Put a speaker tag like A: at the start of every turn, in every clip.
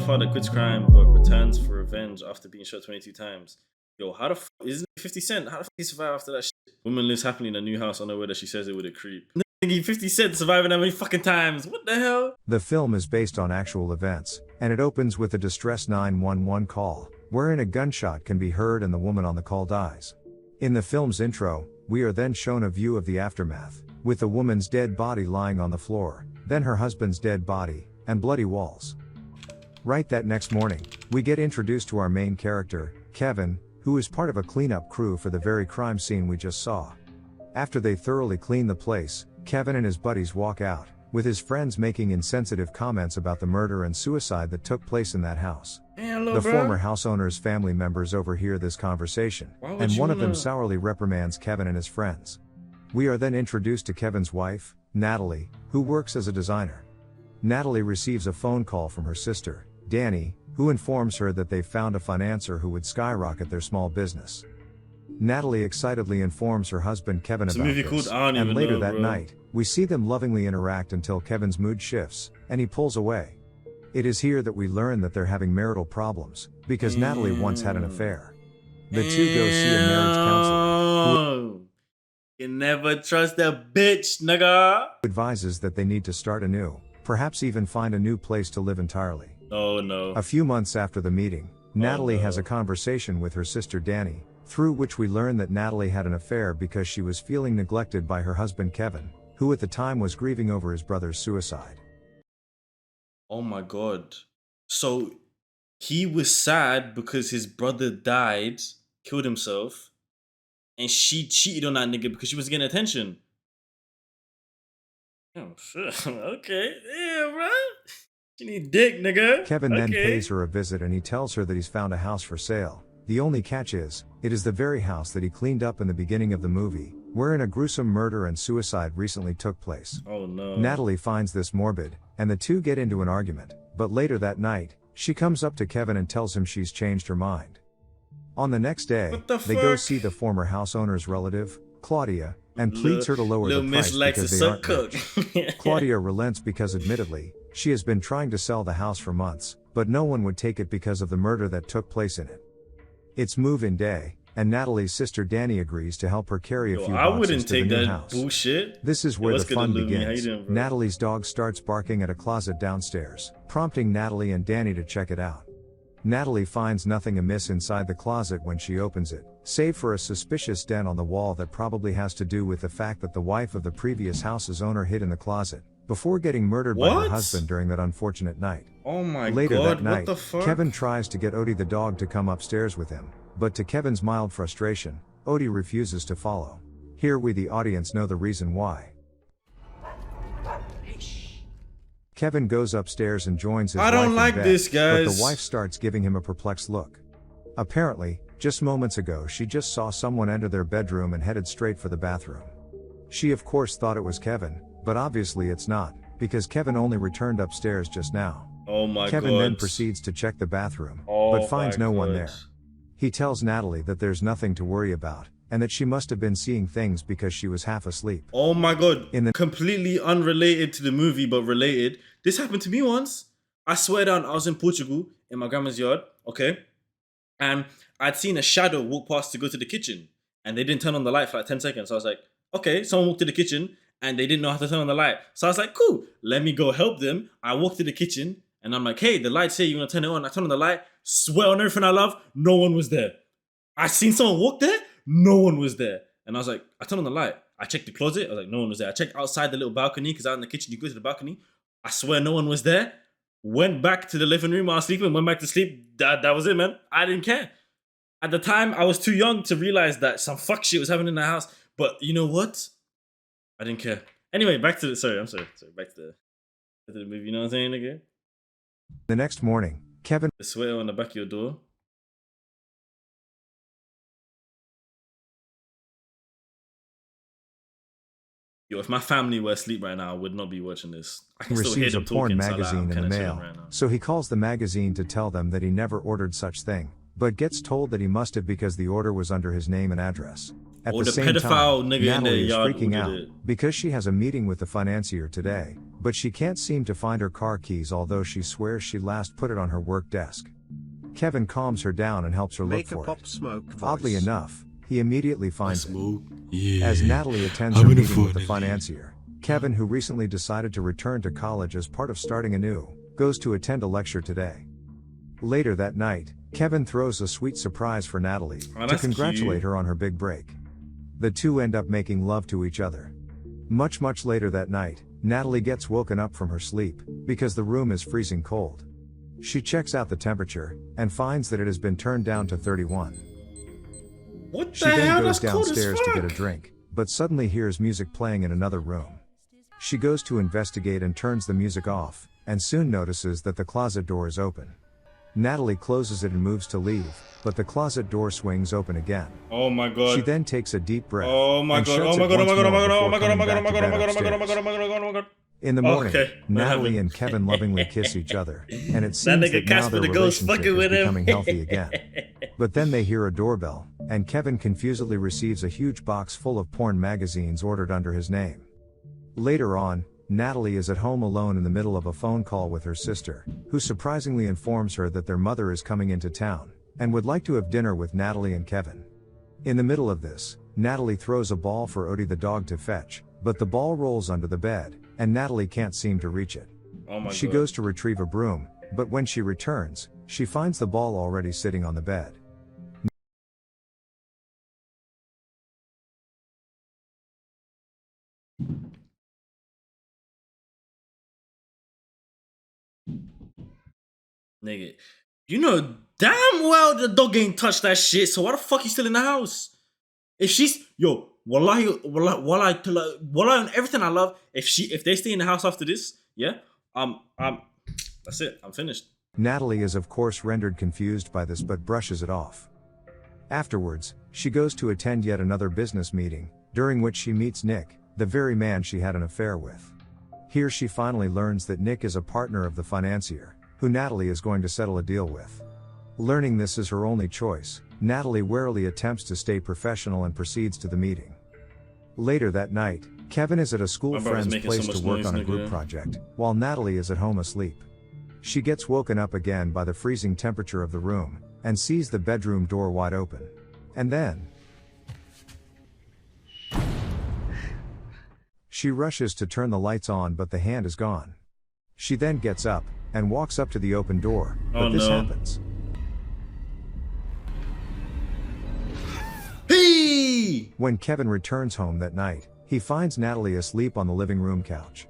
A: father quits crime but returns for revenge after being shot 22 times. Yo, how the fuck isn't it 50 Cent? How the fuck he survive after that shit? Woman lives happily in a new house on her way that she says it with a creep. Nigga, 50 Cent surviving that many fucking times. What the hell?
B: The film is based on actual events, and it opens with a distress 911 call, wherein a gunshot can be heard and the woman on the call dies. In the film's intro, we are then shown a view of the aftermath, with the woman's dead body lying on the floor, then her husband's dead body, and bloody walls. Right that next morning, we get introduced to our main character, Kevin, who is part of a cleanup crew for the very crime scene we just saw. After they thoroughly clean the place, Kevin and his buddies walk out, with his friends making insensitive comments about the murder and suicide that took place in that house.
A: Damn,
B: The former house owner's family members overhear this conversation, and one of them sourly reprimands Kevin and his friends. We are then introduced to Kevin's wife, Natalie, who works as a designer. Natalie receives a phone call from her sister, Danny, who informs her that they've found a financier who would skyrocket their small business. Natalie excitedly informs her husband Kevin about this, and later that night, we see them lovingly interact until Kevin's mood shifts, and he pulls away. It is here that we learn that they're having marital problems, because Natalie once had an affair. The two go see a marriage counselor,
A: you never trust a bitch, nigga.
B: who advises that they need to start anew, perhaps even find a new place to live entirely.
A: Oh no.
B: A few months after the meeting, Natalie has a conversation with her sister Danny, through which we learn that Natalie had an affair because she was feeling neglected by her husband Kevin, who at the time was grieving over his brother's suicide.
A: Oh my god. So he was sad because his brother died, killed himself, and she cheated on that nigga because she was getting attention. Oh shit. Okay. Yeah, bro. She need dick, nigga.
B: Kevin then pays her a visit and he tells her that he's found a house for sale. The only catch is, it is the very house that he cleaned up in the beginning of the movie, wherein a gruesome murder and suicide recently took place.
A: Oh no.
B: Natalie finds this morbid, and the two get into an argument, but later that night, she comes up to Kevin and tells him she's changed her mind. On the next day, they go see the former house owner's relative, Claudia, and pleads her to lower the price because they aren't rich. Claudia relents because admittedly, she has been trying to sell the house for months, but no one would take it because of the murder that took place in it. It's move-in day, and Natalie's sister Danny agrees to help her carry a few boxes to the new house.
A: Bullshit.
B: This is where the fun begins. Natalie's dog starts barking at a closet downstairs, prompting Natalie and Danny to check it out. Natalie finds nothing amiss inside the closet when she opens it, save for a suspicious dent on the wall that probably has to do with the fact that the wife of the previous house's owner hid in the closet, before getting murdered by her husband during that unfortunate night.
A: Oh my god,
B: Later that night,
A: what the fuck?
B: Kevin tries to get Odie the dog to come upstairs with him, but to Kevin's mild frustration, Odie refuses to follow. Here we the audience know the reason why. Kevin goes upstairs and joins his wife in bed,
A: this, guys.
B: but the wife starts giving him a perplexed look. Apparently, just moments ago she just saw someone enter their bedroom and headed straight for the bathroom. She of course thought it was Kevin, but obviously it's not, because Kevin only returned upstairs just now.
A: Oh my god.
B: Kevin then proceeds to check the bathroom, but finds no one there. He tells Natalie that there's nothing to worry about, and that she must have been seeing things because she was half asleep.
A: Oh my god. Completely unrelated to the movie, but related. This happened to me once. I swear down, I was in Portugal, in my grandma's yard, okay? And I'd seen a shadow walk past to go to the kitchen, and they didn't turn on the light for like 10 seconds. So I was like, okay, someone walked to the kitchen, and they didn't know how to turn on the light. So I was like, cool, let me go help them. I walked to the kitchen, and I'm like, hey, the lights here, you want to turn it on? I turn on the light, swear on everything I love, no one was there. I seen someone walk there, no one was there. And I was like, I turned on the light. I checked the closet, I was like, no one was there. I checked outside the little balcony, because out in the kitchen, you go to the balcony. I swear no one was there. Went back to the living room, I was sleeping, went back to sleep. That was it, man. I didn't care. At the time, I was too young to realize that some fuck shit was happening in the house. But you know what? I didn't care. Anyway, back to the, sorry, back to the movie, you know what I'm saying, nigga?
B: The next morning, Kevin...
A: The sweater on the back of your door. Yo, if my family were asleep right now, I would not be watching this. I can still hear
B: receives a
A: them
B: porn
A: talking,
B: magazine in the mail,
A: right now.
B: so he calls the magazine to tell them that he never ordered such thing, but gets told that he must have because the order was under his name and address. At the same time, Natalie is freaking out because she has a meeting with the financier today, but she can't seem to find her car keys, although she swears she last put it on her work desk. Kevin calms her down and helps her look for it.
C: Smoke
B: Oddly enough, he immediately finds it.
A: Yeah.
B: As Natalie attends her meeting with the financier, Kevin, who recently decided to return to college as part of starting anew, goes to attend a lecture today. Later that night, Kevin throws a sweet surprise for Natalie to congratulate her on her big break. The two end up making love to each other. Much later that night, Natalie gets woken up from her sleep because the room is freezing cold. She checks out the temperature and finds that it has been turned down to 31.
A: What the
B: She
A: hell?
B: then
A: That's
B: goes
A: cold as
B: downstairs to get a
A: fuck.
B: drink, but suddenly hears music playing in another room. She goes to investigate and turns the music off, and soon notices that the closet door is open. Natalie closes it and moves to leave, but the closet door swings open again.
A: Oh my god.
B: She then takes a deep breath
A: Oh my
B: and
A: god.
B: shuts
A: Oh my
B: it
A: god. Oh
B: once
A: my god. Oh
B: more
A: my god. Oh
B: before
A: my god. Oh my god. Oh
B: coming
A: my god. Oh
B: back
A: my
B: to
A: god. Oh
B: bed
A: my god. Oh my god.
B: upstairs.
A: Oh my god. Oh my god.
B: In the morning,
A: Okay, what
B: Natalie
A: happened?
B: and Kevin lovingly kiss each other, and it
A: That
B: seems
A: nigga
B: that now
A: Casper
B: their
A: the Ghost
B: relationship
A: fucking
B: is
A: with him.
B: becoming healthy again. But then they hear a doorbell, and Kevin confusedly receives a huge box full of porn magazines ordered under his name. Later on, Natalie is at home alone in the middle of a phone call with her sister, who surprisingly informs her that their mother is coming into town, and would like to have dinner with Natalie and Kevin. In the middle of this, Natalie throws a ball for Odie the dog to fetch, but the ball rolls under the bed, and Natalie can't seem to reach it.
A: Oh my
B: She
A: god.
B: goes to retrieve a broom, but when she returns, she finds the ball already sitting on the bed.
A: Nigga, you know damn well the dog ain't touched that shit, so why the fuck you still in the house? If she's, yo, wallahi, on everything I love, if they stay in the house after this, yeah, that's it, I'm finished.
B: Natalie is of course rendered confused by this but brushes it off. Afterwards, she goes to attend yet another business meeting, during which she meets Nick, the very man she had an affair with. Here she finally learns that Nick is a partner of the financier, who Natalie is going to settle a deal with. Learning this is her only choice, Natalie warily attempts to stay professional and proceeds to the meeting. Later that night, Kevin is at a school
A: My brother's
B: friend's
A: making
B: place
A: so
B: to
A: much
B: work
A: noise,
B: on a
A: nigga.
B: group project, while Natalie is at home asleep. She gets woken up again by the freezing temperature of the room, and sees the bedroom door wide open. And then she rushes to turn the lights on, but the hand is gone. She then gets up and walks up to the open door, but
A: Oh,
B: this
A: no.
B: happens.
A: Hey!
B: When Kevin returns home that night, he finds Natalie asleep on the living room couch.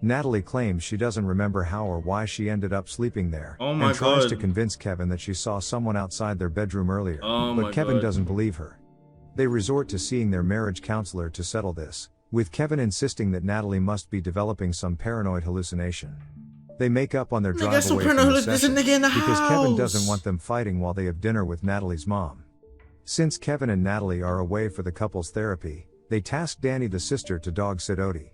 B: Natalie claims she doesn't remember how or why she ended up sleeping there,
A: Oh my
B: and tries
A: God.
B: to convince Kevin that she saw someone outside their bedroom earlier,
A: Oh
B: but
A: my
B: Kevin
A: God.
B: doesn't believe her. They resort to seeing their marriage counselor to settle this, with Kevin insisting that Natalie must be developing some paranoid hallucination. They make up on their
A: Nigga,
B: drive
A: that's so
B: away from
A: paranoid.
B: the
A: There's a
B: session,
A: nigga in the
B: because Kevin
A: house.
B: doesn't want them fighting while they have dinner with Natalie's mom. Since Kevin and Natalie are away for the couple's therapy, they task Danny the sister to dog sit Odie.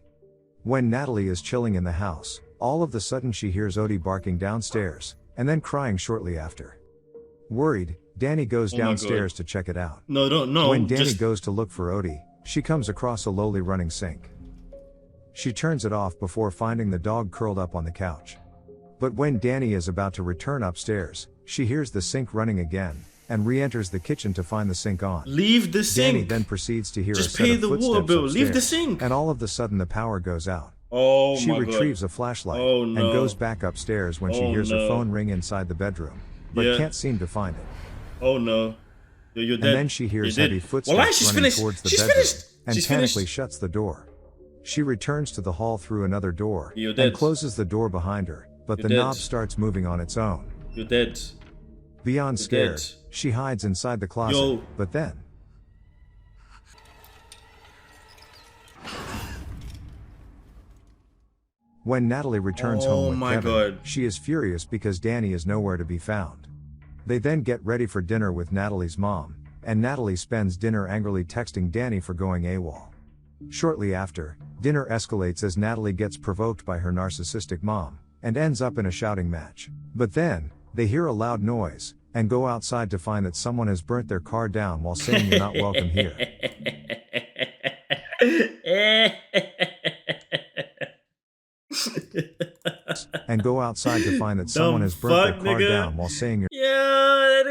B: When Natalie is chilling in the house, all of a sudden she hears Odie barking downstairs, and then crying shortly after. Worried, Danny goes
A: Oh my
B: downstairs
A: God.
B: to check it out.
A: No.
B: When Danny
A: just,
B: goes to look for Odie, she comes across a lowly running sink. She turns it off before finding the dog curled up on the couch. But when Danny is about to return upstairs, she hears the sink running again, and re-enters the kitchen to find the sink on.
A: leave the sink.
B: Danny then proceeds to hear
A: Just
B: a set
A: pay
B: of
A: the water
B: footsteps
A: bill. Leave the
B: upstairs,
A: sink.
B: and all of a sudden the power goes out.
A: Oh
B: She
A: my
B: retrieves
A: god.
B: a flashlight,
A: Oh,
B: and
A: no.
B: goes back upstairs when she
A: Oh,
B: hears her
A: no.
B: phone ring inside the bedroom, but
A: Yeah.
B: can't seem to find it.
A: Oh no. You're dead.
B: And then she hears
A: You're
B: heavy
A: dead.
B: footsteps
A: Well, she's
B: running
A: finished.
B: towards the
A: She's
B: bedroom,
A: finished.
B: and
A: She's
B: panically
A: finished.
B: shuts the door. She returns to the hall through another door,
A: You're
B: and
A: dead.
B: closes the door behind her, but
A: You're
B: the
A: dead.
B: knob starts moving on its own.
A: You're dead.
B: Beyond
A: You're
B: scared,
A: dead.
B: she hides inside the closet,
A: Yo.
B: but then when Natalie returns
A: Oh
B: home with
A: my
B: Kevin,
A: God.
B: she is furious because Danny is nowhere to be found. They then get ready for dinner with Natalie's mom, and Natalie spends dinner angrily texting Danny for going AWOL. Shortly after, dinner escalates as Natalie gets provoked by her narcissistic mom, and ends up in a shouting match. But then, they hear a loud noise, and go outside to find that someone has burnt their car down while saying you're not welcome here. and go outside to find that someone has burnt their car down while saying
A: Yeah.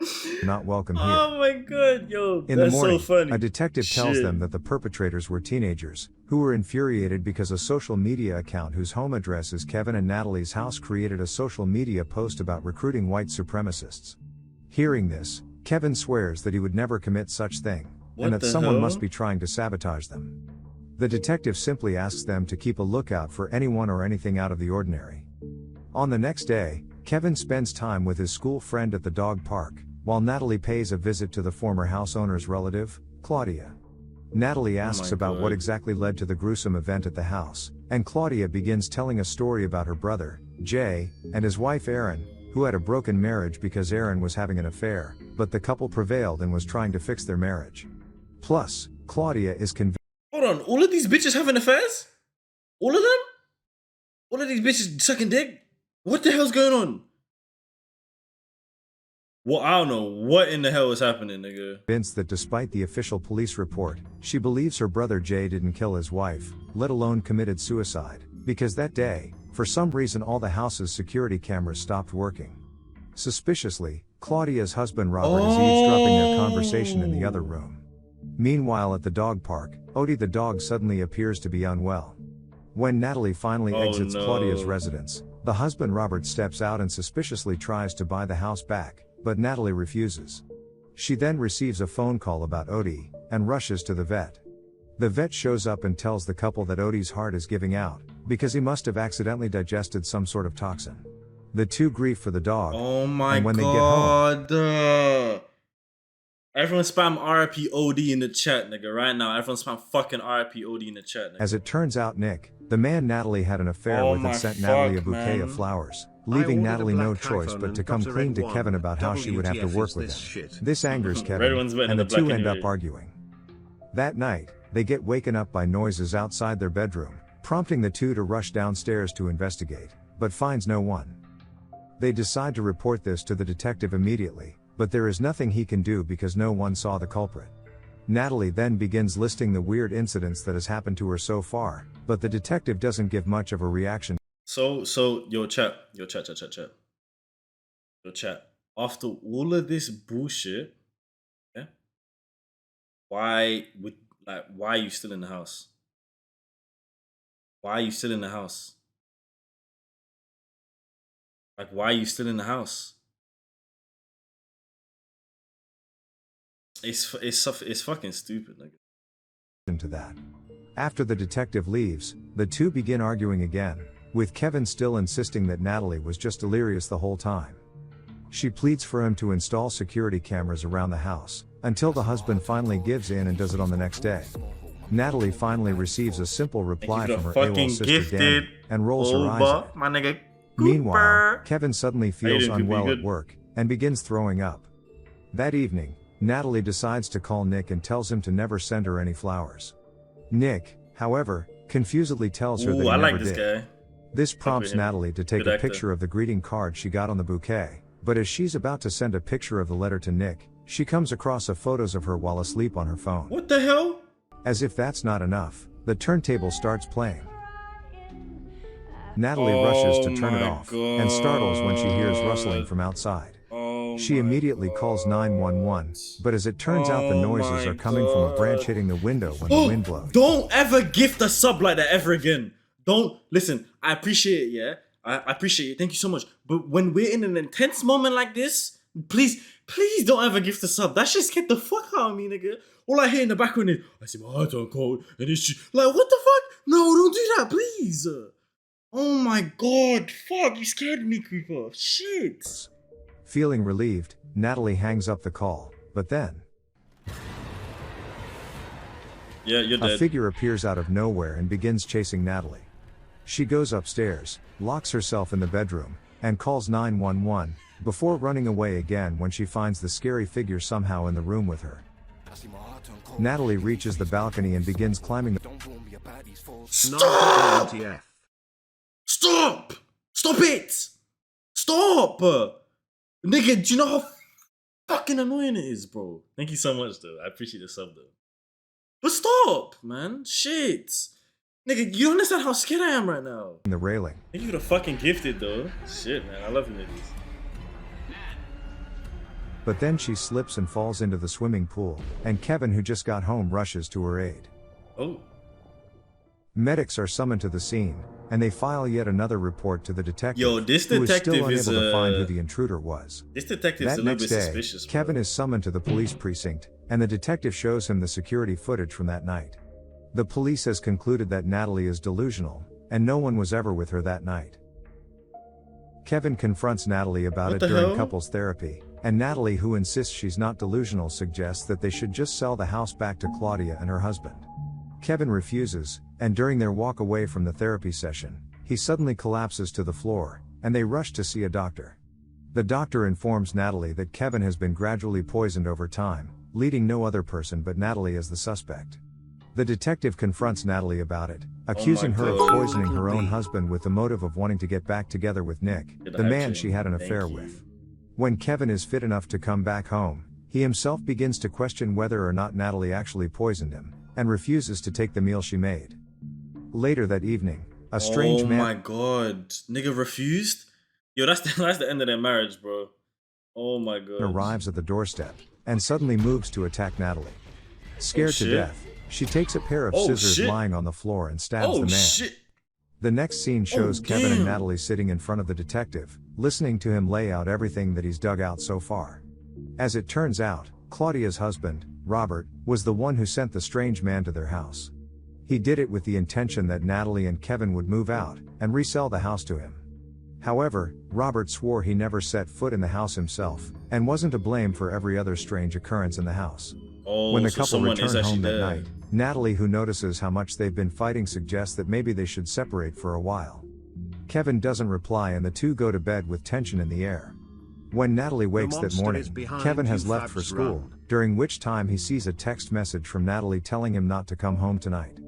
B: you're not welcome here.
A: Oh my god, yo,
B: In the
A: that's
B: morning,
A: so funny.
B: a detective tells them that the perpetrators were teenagers, who were infuriated because a social media account whose home address is Kevin and Natalie's house created a social media post about recruiting white supremacists. Hearing this, Kevin swears that he would never commit such thing, and that someone must be trying to sabotage them. The detective simply asks them to keep a lookout for anyone or anything out of the ordinary. On the next day, Kevin spends time with his school friend at the dog park, while Natalie pays a visit to the former house owner's relative, Claudia. Natalie asks about what exactly led to the gruesome event at the house, and Claudia begins telling a story about her brother, Jay, and his wife Erin, who had a broken marriage because Erin was having an affair, but the couple prevailed and was trying to fix their marriage. Plus, Claudia is convinced.
A: Hold on, all of these bitches having affairs? All of them? All of these bitches sucking dick? What the hell's going on? Well, I don't know what in the hell is happening, nigga.
B: Convinced that despite the official police report, she believes her brother Jay didn't kill his wife, let alone committed suicide, because that day, for some reason all the house's security cameras stopped working. Suspiciously, Claudia's husband Robert is eavesdropping their conversation in the other room. Meanwhile at the dog park, Odie the dog suddenly appears to be unwell. When Natalie finally exits Claudia's residence, the husband Robert steps out and suspiciously tries to buy the house back, but Natalie refuses. She then receives a phone call about Odie, and rushes to the vet. The vet shows up and tells the couple that Odie's heart is giving out, because he must have accidentally digested some sort of toxin. The two grieve for the dog, and when they get home,
A: everyone spam RIP OD in the chat, nigga, right now. Everyone spam fucking RIP OD in the chat, nigga.
B: As it turns out, Nick, the man Natalie had an affair with, had sent Natalie a bouquet of flowers, leaving Natalie no choice but to come clean to Kevin about how she would have to work with him. This angers Kevin, and the two end up arguing. That night, they get waken up by noises outside their bedroom, prompting the two to rush downstairs to investigate, but finds no one. They decide to report this to the detective immediately, but there is nothing he can do because no one saw the culprit. Natalie then begins listing the weird incidents that has happened to her so far, but the detective doesn't give much of a reaction.
A: So, yo, chat. After all of this bullshit, yeah, why are you still in the house? Why are you still in the house? Like, why are you still in the house? It's fucking stupid, like.
B: To that. After the detective leaves, the two begin arguing again, with Kevin still insisting that Natalie was just delirious the whole time. She pleads for him to install security cameras around the house, until the husband finally gives in and does it on the next day. Natalie finally receives a simple reply from her AWOL sister Danny, and rolls her eyes at it.
A: My nigga.
B: Meanwhile, Kevin suddenly feels unwell at work, and begins throwing up. That evening, Natalie decides to call Nick and tells him to never send her any flowers. Nick, however, confusedly tells her that he never did. Guy. This prompts Natalie to take a picture of the greeting card she got on the bouquet, but as she's about to send a picture of the letter to Nick, she comes across photos of her while asleep on her phone.
A: What the hell?
B: As if that's not enough, the turntable starts playing. Natalie rushes to turn it off, and startles when she hears rustling from outside. She immediately calls 911, but as it turns out the noises are coming from a branch hitting the window when the wind blows.
A: Don't ever gift a sub like that ever again. Don't, listen, I appreciate it, yeah? I appreciate it, thank you so much. But when we're in an intense moment like this, please don't ever gift a sub. That shit scared the fuck out of me, nigga. All I hear in the background is, I see my heart on cold, and it's like, what the fuck? No, don't do that, please. Oh my god, fuck, you scared me, creeper. Shit.
B: Feeling relieved, Natalie hangs up the call, but then
A: you're dead.
B: A figure appears out of nowhere and begins chasing Natalie. She goes upstairs, locks herself in the bedroom, and calls 911, before running away again when she finds the scary figure somehow in the room with her. Natalie reaches the balcony and begins climbing the...
A: Stop! Stop! Stop it! Stop! Nigga, do you know how fucking annoying it is, bro? Thank you so much, though. I appreciate the sub, though. But stop, man. Shit. Nigga, you don't understand how scared I am right now.
B: The railing.
A: Thank you for the fucking gifted though. Shit, man, I love you niggas.
B: But then she slips and falls into the swimming pool, and Kevin, who just got home, rushes to her aid.
A: Oh.
B: Medics are summoned to the scene, and they file yet another report to the detective.
A: Yo, this
B: who
A: detective
B: is still unable to find who
A: is
B: the intruder was.
A: this detective's
B: That
A: a little
B: next
A: bit
B: day,
A: suspicious. Bro.
B: Kevin is summoned to the police precinct, and the detective shows him the security footage from that night. The police has concluded that Natalie is delusional, and no one was ever with her that night. Kevin confronts Natalie about it during couples therapy, and Natalie, who insists she's not delusional, suggests that they should just sell the house back to Claudia and her husband. Kevin refuses, and during their walk away from the therapy session, he suddenly collapses to the floor, and they rush to see a doctor. The doctor informs Natalie that Kevin has been gradually poisoned over time, leading no other person but Natalie as the suspect. The detective confronts Natalie about it, accusing her of poisoning her own husband with the motive of wanting to get back together with Nick, the man she had an affair with. When Kevin is fit enough to come back home, he himself begins to question whether or not Natalie actually poisoned him, and refuses to take the meal she made. Later that evening, a strange man—
A: Oh my god, nigga refused? Yo, that's the end of their marriage, bro. Oh my god.
B: arrives at the doorstep, and suddenly moves to attack Natalie. Scared to death, she takes a pair of scissors lying on the floor and stabs the man.
A: Shit.
B: The next scene shows Kevin and Natalie sitting in front of the detective, listening to him lay out everything that he's dug out so far. As it turns out, Claudia's husband, Robert, was the one who sent the strange man to their house. He did it with the intention that Natalie and Kevin would move out and resell the house to him. However, Robert swore he never set foot in the house himself, and wasn't to blame for every other strange occurrence in the house. When the couple return home that night, Natalie, who notices how much they've been fighting, suggests that maybe they should separate for a while. Kevin doesn't reply, and the two go to bed with tension in the air. When Natalie wakes that morning, Kevin has left for school, during which time he sees a text message from Natalie telling him not to come home tonight.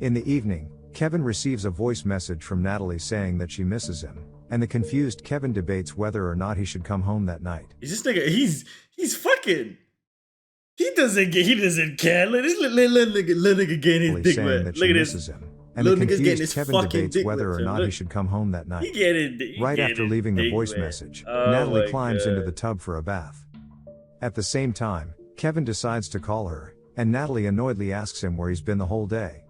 B: In the evening, Kevin receives a voice message from Natalie saying that she misses him, and the confused Kevin debates whether or not he should come home that night.
A: Is this nigga, he's fucking. He doesn't care. Let this little nigga get his dick wet. Look at this.
B: And the confused Kevin debates whether or not he should come home that night. Right after leaving the voice message, Natalie climbs into the tub for a bath. At the same time, Kevin decides to call her, and Natalie annoyedly asks him where he's been the whole day.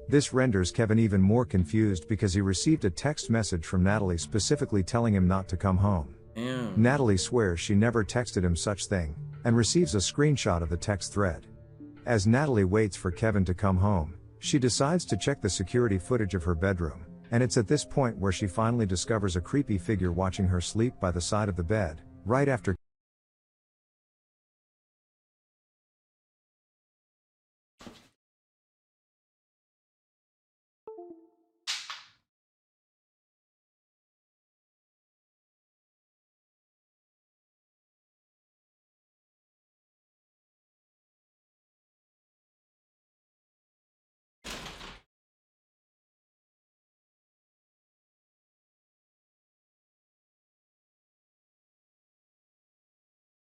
B: This renders Kevin even more confused because he received a text message from Natalie specifically telling him not to come home. Natalie swears she never texted him such thing, and receives a screenshot of the text thread. As Natalie waits for Kevin to come home, she decides to check the security footage of her bedroom, and it's at this point where she finally discovers a creepy figure watching her sleep by the side of the bed, right after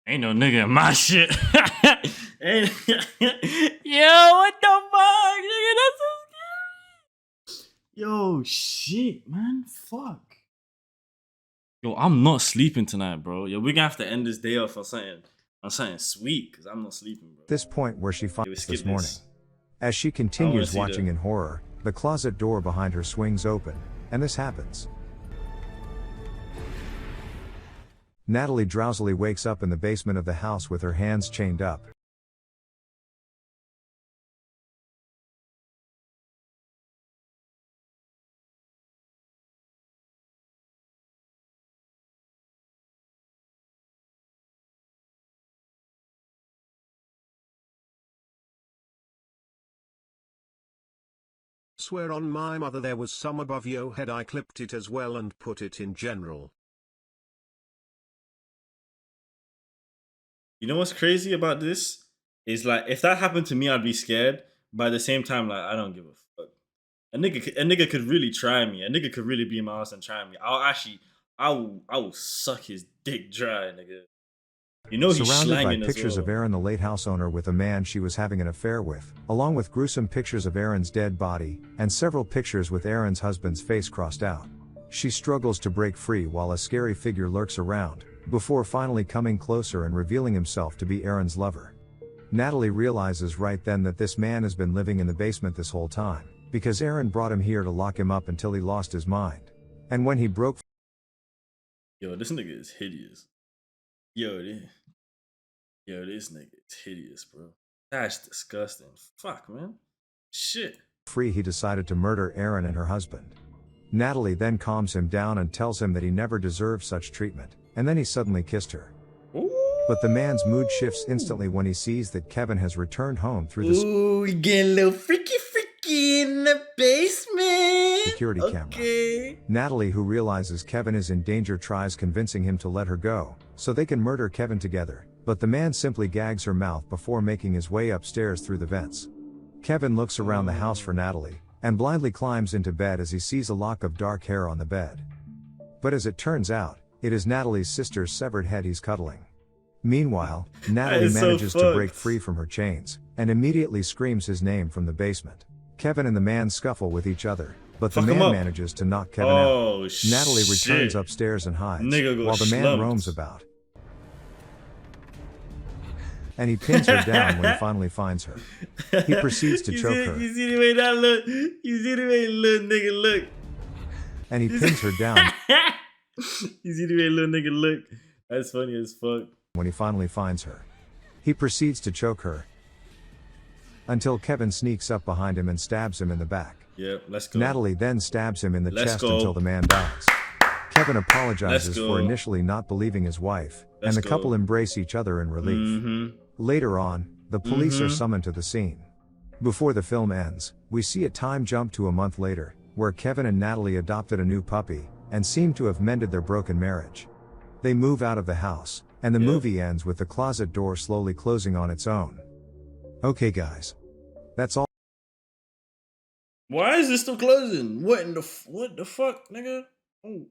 A: Ain't no nigga in my shit. Yo, what the fuck, nigga? That's so scary. Yo, shit, man. Fuck. Yo, I'm not sleeping tonight, bro. Yo, we're gonna have to end this day off on something sweet, because I'm not sleeping, bro.
B: This point where she finds this morning. As she continues watching in horror, the closet door behind her swings open, and this happens. Natalie drowsily wakes up in the basement of the house with her hands chained up.
C: Swear on my mother there was some above your head. I clipped it as well and put it in general.
A: You know what's crazy about this? Is like, if that happened to me, I'd be scared. But at the same time, like, I don't give a fuck. A nigga could really try me. A nigga could really be in my house and try me. I will suck his dick dry, nigga. You know he's
B: Surrounded by
A: slanging as
B: pictures of
A: well.
B: Aaron, the late house owner, with a man she was having an affair with, along with gruesome pictures of Aaron's dead body, and several pictures with Aaron's husband's face crossed out. She struggles to break free while a scary figure lurks around, before finally coming closer and revealing himself to be Aaron's lover. Natalie realizes right then that this man has been living in the basement this whole time, because Aaron brought him here to lock him up until he lost his mind. And when he broke...
A: Yo, this nigga is hideous. Yo, this nigga is hideous, bro. That's disgusting. Fuck, man. Shit.
B: free, he decided to murder Aaron and her husband. Natalie then calms him down and tells him that he never deserved such treatment, and then he suddenly kissed her. But the man's mood shifts instantly when he sees that Kevin has returned home through the
A: Ooh, we getting a little freaky in the basement.
B: security camera. Natalie, who realizes Kevin is in danger, tries convincing him to let her go, so they can murder Kevin together, but the man simply gags her mouth before making his way upstairs through the vents. Kevin looks around the house for Natalie, and blindly climbs into bed as he sees a lock of dark hair on the bed. But as it turns out, it is Natalie's sister's severed head he's cuddling. Meanwhile, Natalie manages to break free from her chains, and immediately screams his name from the basement. Kevin and the man scuffle with each other, but the man manages to knock Kevin out. Natalie returns upstairs and hides, while the man roams about. And he pins her down when he finally finds her. He proceeds to choke her.
A: You see the way that look? You see the way little nigga look?
B: And he pins her down.
A: You see the way little nigga look? That's funny as fuck.
B: When he finally finds her, he proceeds to choke her until Kevin sneaks up behind him and stabs him in the back.
A: Yep, let's go.
B: Natalie then stabs him in the chest until the man dies. Kevin apologizes for initially not believing his wife, and the couple embrace each other in relief. Later on, the police are summoned to the scene. Before the film ends, we see a time jump to a month later, where Kevin and Natalie adopted a new puppy, and seem to have mended their broken marriage. They move out of the house, and the movie ends with the closet door slowly closing on its own. Okay guys. That's all.
A: Why is this still closing? What the fuck, nigga? Oh.